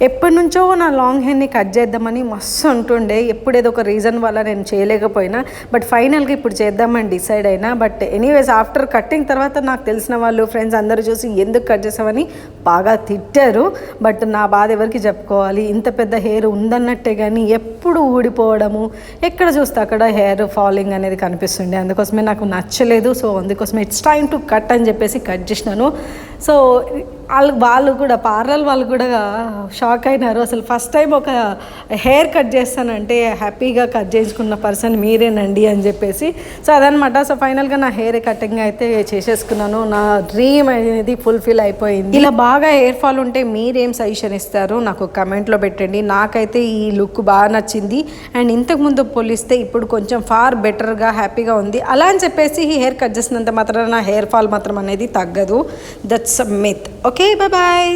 ఎప్పటి నుంచో నా లాంగ్ హెయిర్ని కట్ చేద్దామని మస్తు ఉంటుండే, ఎప్పుడు ఏదో ఒక రీజన్ వల్ల నేను చేయలేకపోయినా, బట్ ఫైనల్గా ఇప్పుడు చేద్దామని డిసైడ్ అయినా. బట్ ఎనీవేస్ ఆఫ్టర్ కట్టింగ్ తర్వాత నాకు తెలిసిన వాళ్ళు ఫ్రెండ్స్ అందరూ చూసి ఎందుకు కట్ చేసామని బాగా తిట్టారు. బట్ నా బాధ ఎవరికి చెప్పుకోవాలి, ఇంత పెద్ద హెయిర్ ఉందన్నట్టే కానీ ఎప్పుడు ఊడిపోవడము, ఎక్కడ చూస్తే అక్కడ హెయిర్ ఫాలింగ్ అనేది కనిపిస్తుండే. అందుకోసమే నాకు నచ్చలేదు. సో అందుకోసమే ఇట్స్ టైమ్ టు కట్ అని చెప్పేసి కట్ చేసినాను. సో వాళ్ళు కూడా పార్లర్ వాళ్ళు కూడా షాక్ అయినారు. అసలు ఫస్ట్ టైం ఒక హెయిర్ కట్ చేస్తానంటే హ్యాపీగా కట్ చేయించుకున్న పర్సన్ మీరేనండి అని చెప్పేసి. సో అదనమాట. సో ఫైనల్గా నా హెయిర్ కటింగ్ అయితే చేసేసుకున్నాను. నా డ్రీమ్ అనేది ఫుల్ఫిల్ అయిపోయింది. ఇలా బాగా హెయిర్ ఫాల్ ఉంటే మీరేం సజెషన్ ఇస్తారు నాకు కమెంట్లో పెట్టండి. నాకైతే ఈ లుక్ బాగా నచ్చింది అండ్ ఇంతకుముందు పోలిస్తే ఇప్పుడు కొంచెం ఫార్ బెటర్గా హ్యాపీగా ఉంది. అలా అని చెప్పేసి ఈ హెయిర్ కట్ చేసినంత మాత్రాన నా హెయిర్ ఫాల్ మాత్రం అనేది తగ్గదు. That's a myth. Okay, bye bye.